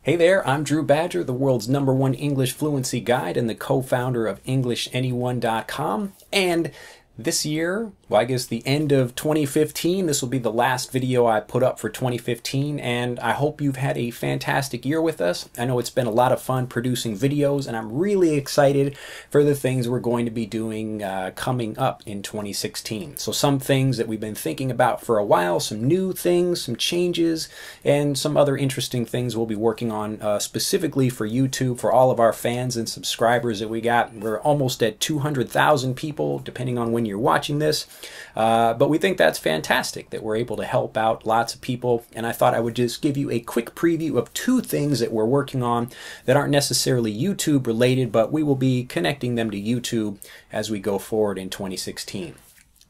Hey there, I'm Drew Badger, the world's #1 English fluency guide and the co-founder of EnglishAnyone.com. And this year, well, I guess the end of 2015, this will be the last video I put up for 2015, and I hope you've had a fantastic year with us. I know it's been a lot of fun producing videos, and I'm really excited for the things we're going to be doing coming up in 2016. So some things that we've been thinking about for a while, some new things, some changes, and some other interesting things we'll be working on specifically for YouTube, for all of our fans and subscribers that we got. We're almost at 200,000 people, depending on when you're watching this. But we think that's fantastic that we're able to help out lots of people, and I thought I would just give you a quick preview of two things that we're working on that aren't necessarily YouTube related, but we will be connecting them to YouTube as we go forward in 2016.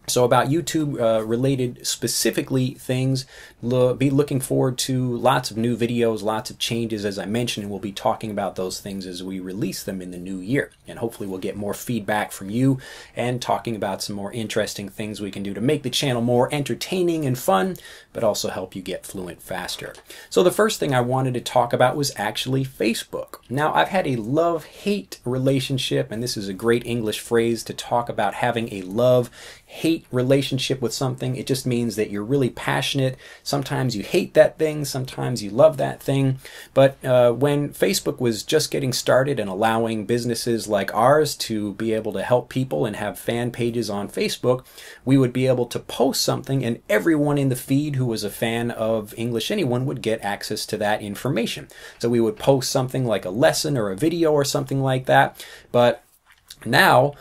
So about YouTube related specifically things, be looking forward to lots of new videos, lots of changes as I mentioned, and we'll be talking about those things as we release them in the new year. And hopefully we'll get more feedback from you and talking about some more interesting things we can do to make the channel more entertaining and fun, but also help you get fluent faster. So the first thing I wanted to talk about was actually Facebook. Now I've had a love-hate relationship, and this is a great English phrase to talk about having a love-hate relationship with something. It just means that you're really passionate. Sometimes you hate that thing, sometimes you love that thing. But when Facebook was just getting started and allowing businesses like ours to be able to help people and have fan pages on Facebook, we would be able to post something and everyone in the feed who was a fan of English Anyone would get access to that information. So we would post something like a lesson or a video or something like that, but now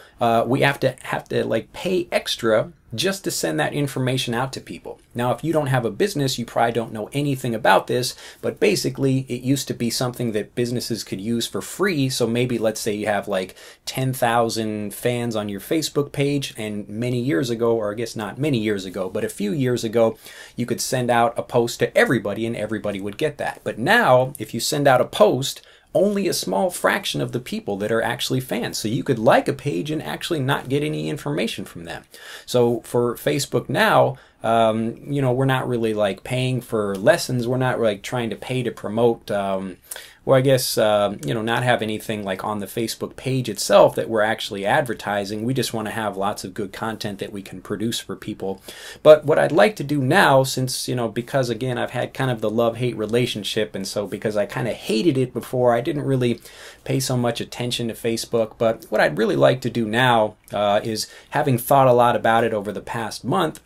we have to like pay extra just to send that information out to people. Now, if you don't have a business, you probably don't know anything about this, but basically it used to be something that businesses could use for free. So maybe let's say you have like 10,000 fans on your Facebook page, and many years ago, or I guess not many years ago, but a few years ago, you could send out a post to everybody and everybody would get that. But now, if you send out a post, only a small fraction of the people that are actually fans. So you could like a page and actually not get any information from them. So for Facebook now, you know, we're not really like paying for lessons. We're not like trying to pay to promote, well, I guess, you know, not have anything like on the Facebook page itself that we're actually advertising. We just want to have lots of good content that we can produce for people. But what I'd like to do now, since, you know, because again, I've had kind of the love-hate relationship, and so because I kind of hated it before, I didn't really pay so much attention to Facebook. But what I'd really like to do now is, having thought a lot about it over the past month,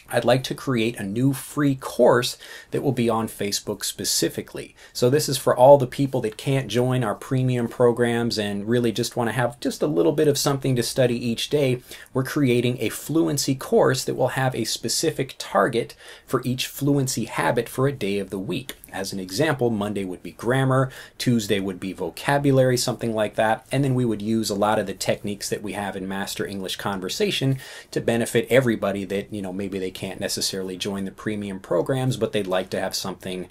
I'd like to create a new free course that will be on Facebook specifically. So this is for all the people that can't join our premium programs and really just want to have just a little bit of something to study each day. We're creating a fluency course that will have a specific target for each fluency habit for a day of the week. As an example, Monday would be grammar, Tuesday would be vocabulary, something like that, and then we would use a lot of the techniques that we have in Master English Conversation to benefit everybody that, you know, maybe they can't necessarily join the premium programs, but they'd like to have something,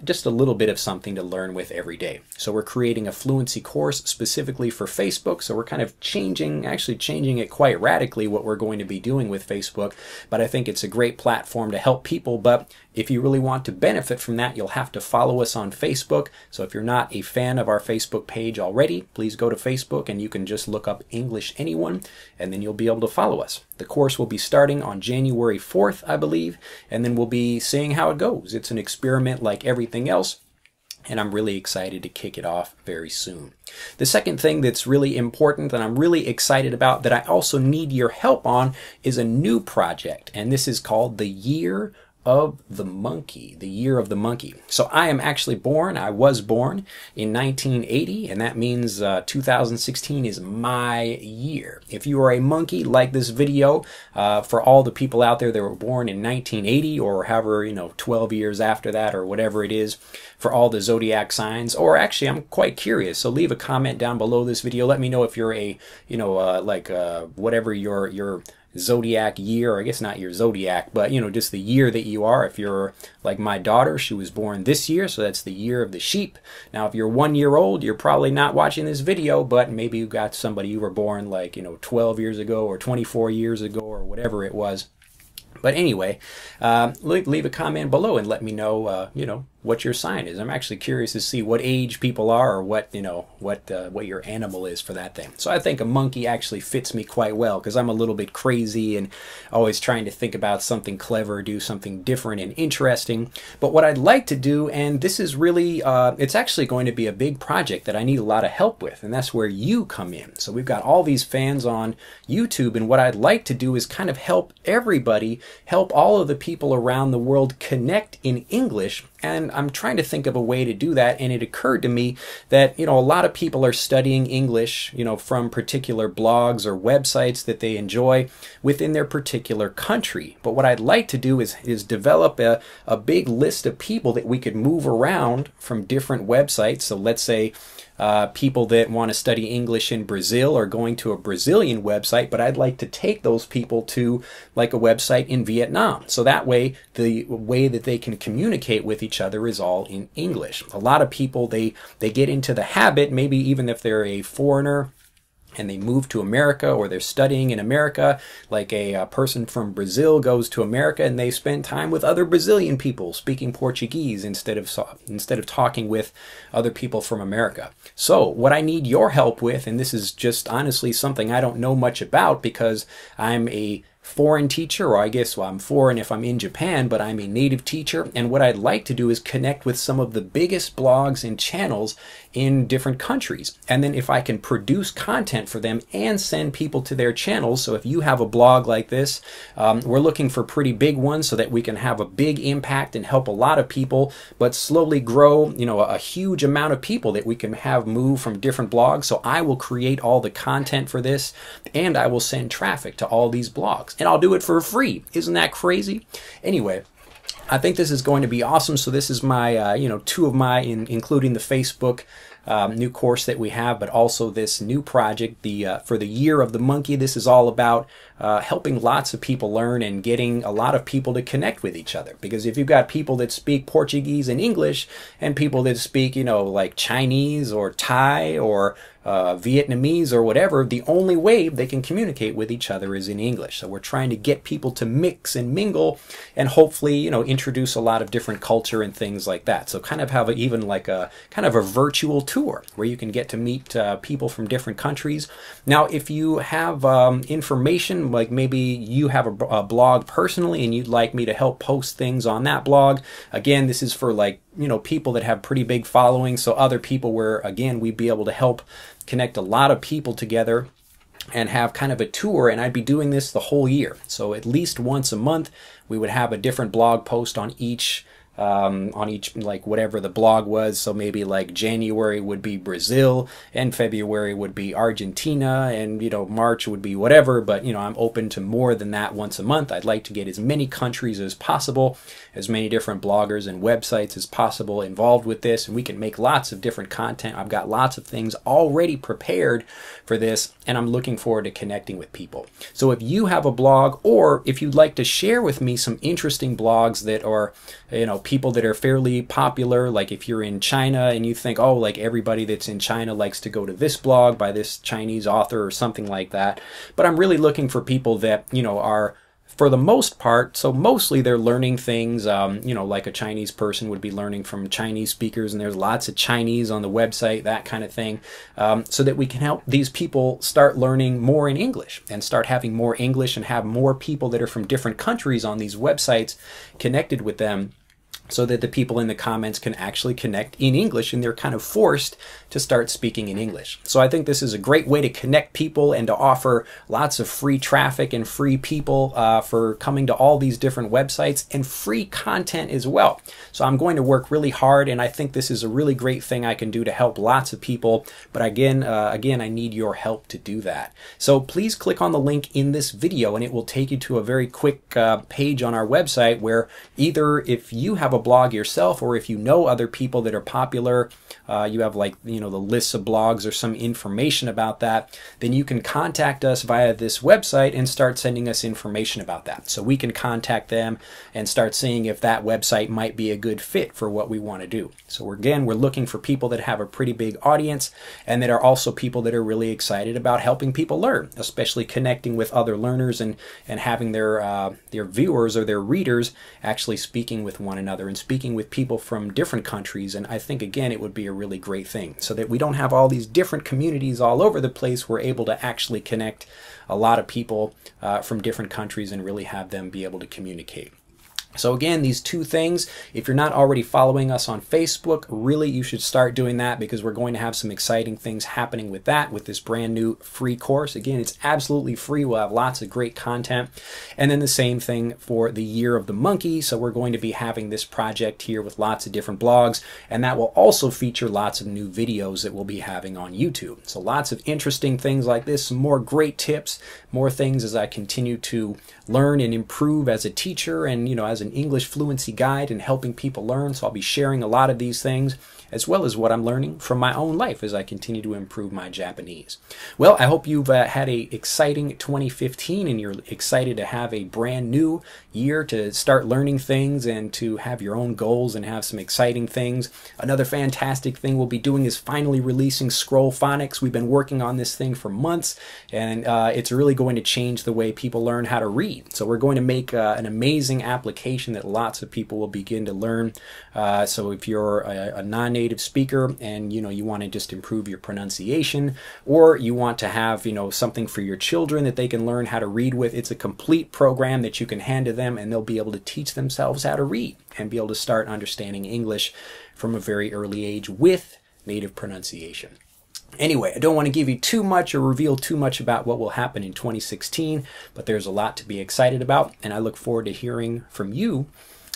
just a little bit of something to learn with every day. So we're creating a fluency course specifically for Facebook. So we're kind of actually changing it quite radically, what we're going to be doing with Facebook. But I think it's a great platform to help people. But if you really want to benefit from that, you'll have to follow us on Facebook. So if you're not a fan of our Facebook page already, please go to Facebook and you can just look up English Anyone, and then you'll be able to follow us. The course will be starting on January 4th, I believe, and then we'll be seeing how it goes. It's an experiment like everything else, and I'm really excited to kick it off very soon. The second thing that's really important that I'm really excited about that I also need your help on is a new project, and this is called the Year of the Monkey, the Year of the Monkey. So I was born in 1980, and that means 2016 is my year. If you are a monkey, like this video, for all the people out there that were born in 1980 or however, you know, 12 years after that or whatever it is, for all the zodiac signs, or actually I'm quite curious, so leave a comment down below this video. Let me know if you're a, you know, whatever your zodiac year, or I guess not your zodiac, but you know, just the year that you are. If you're like my daughter, she was born this year, so that's the year of the sheep. Now if you're 1 year old, you're probably not watching this video, but maybe you got somebody you were born like, you know, 12 years ago or 24 years ago or whatever it was. But anyway, leave a comment below and let me know, you know, what your sign is. I'm actually curious to see what age people are, or what, what your animal is for that thing. So I think a monkey actually fits me quite well, because I'm a little bit crazy and always trying to think about something clever, do something different and interesting. But what I'd like to do, and this is really, it's actually going to be a big project that I need a lot of help with, and that's where you come in. So we've got all these fans on YouTube, and what I'd like to do is kind of help everybody, help all of the people around the world connect in English. And I'm trying to think of a way to do that, and it occurred to me that, a lot of people are studying English, from particular blogs or websites that they enjoy within their particular country. But what I'd like to do is develop a big list of people that we could move around from different websites. So let's say people that want to study English in Brazil are going to a Brazilian website, but I'd like to take those people to like a website in Vietnam. So that way, the way that they can communicate with each other is all in English. A lot of people, they get into the habit, maybe even if they're a foreigner, and they move to America, or they're studying in America, like a person from Brazil goes to America and they spend time with other Brazilian people speaking Portuguese instead of talking with other people from America. So what I need your help with, and this is just honestly something I don't know much about because I'm a foreign teacher, or I guess, well, I'm foreign if I'm in Japan, but I'm a native teacher, and what I'd like to do is connect with some of the biggest blogs and channels in different countries. And then if I can produce content for them and send people to their channels, so if you have a blog like this, we're looking for pretty big ones so that we can have a big impact and help a lot of people, but slowly grow, a huge amount of people that we can have move from different blogs. So I will create all the content for this, and I will send traffic to all these blogs. And I'll do it for free. Isn't that crazy? Anyway, I think this is going to be awesome. So this is my, two of my, including the Facebook new course that we have, but also this new project, for the Year of the Monkey. This is all about helping lots of people learn and getting a lot of people to connect with each other. Because if you've got people that speak Portuguese and English, and people that speak, like Chinese or Thai or Vietnamese or whatever, the only way they can communicate with each other is in English. So we're trying to get people to mix and mingle, and hopefully, introduce a lot of different culture and things like that. So kind of have even like a kind of a virtual tour where you can get to meet people from different countries. Now, if you have information, like maybe you have a blog personally and you'd like me to help post things on that blog, again, this is for like, people that have pretty big followings. So other people where, again, we'd be able to help connect a lot of people together and have kind of a tour. And I'd be doing this the whole year. So at least once a month, we would have a different blog post on each like whatever the blog was. So maybe like January would be Brazil, and February would be Argentina, and March would be whatever. But I'm open to more than that once a month. I'd like to get as many countries as possible, as many different bloggers and websites as possible involved with this, and we can make lots of different content. I've got lots of things already prepared for this, and I'm looking forward to connecting with people. So if you have a blog, or if you'd like to share with me some interesting blogs that are, people that are fairly popular, like if you're in China and you think, oh, like everybody that's in China likes to go to this blog by this Chinese author or something like that. But I'm really looking for people that, are, for the most part, so mostly they're learning things, like a Chinese person would be learning from Chinese speakers, and there's lots of Chinese on the website, that kind of thing, so that we can help these people start learning more in English and start having more English and have more people that are from different countries on these websites connected with them, so that the people in the comments can actually connect in English, and they're kind of forced to start speaking in English. So I think this is a great way to connect people and to offer lots of free traffic and free people for coming to all these different websites, and free content as well. So I'm going to work really hard, and I think this is a really great thing I can do to help lots of people. But again, I need your help to do that. So please click on the link in this video, and it will take you to a very quick page on our website where either if you have a blog yourself, or if you know other people that are popular, you have like, the lists of blogs or some information about that, then you can contact us via this website and start sending us information about that. So we can contact them and start seeing if that website might be a good fit for what we want to do. So again, we're looking for people that have a pretty big audience, and that are also people that are really excited about helping people learn, especially connecting with other learners and having their viewers or their readers actually speaking with one another other and speaking with people from different countries. And I think, again, it would be a really great thing so that we don't have all these different communities all over the place. We're able to actually connect a lot of people from different countries and really have them be able to communicate. So again, these two things, if you're not already following us on Facebook, really you should start doing that, because we're going to have some exciting things happening with that, with this brand new free course. Again, it's absolutely free. We'll have lots of great content. And then the same thing for the Year of the Monkey. So we're going to be having this project here with lots of different blogs, and that will also feature lots of new videos that we'll be having on YouTube. So lots of interesting things like this, some more great tips, more things as I continue to learn and improve as a teacher and, you know, as an English fluency guide and helping people learn. So I'll be sharing a lot of these things, as well as what I'm learning from my own life as I continue to improve my Japanese. Well, I hope you've had a exciting 2015 and you're excited to have a brand new year to start learning things and to have your own goals and have some exciting things. Another fantastic thing we'll be doing is finally releasing Scroll Phonics. We've been working on this thing for months, and it's really going to change the way people learn how to read. So we're going to make an amazing application that lots of people will begin to learn. So if you're a non-native speaker and you want to just improve your pronunciation, or you want to have something for your children that they can learn how to read with, it's a complete program that you can hand to them and they'll be able to teach themselves how to read and be able to start understanding English from a very early age with native pronunciation. Anyway, I don't want to give you too much or reveal too much about what will happen in 2016, but there's a lot to be excited about, and I look forward to hearing from you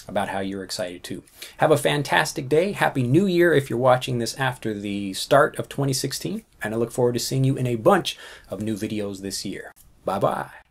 about how you're excited too. Have a fantastic day. Happy New Year if you're watching this after the start of 2016, and I look forward to seeing you in a bunch of new videos this year. Bye-bye.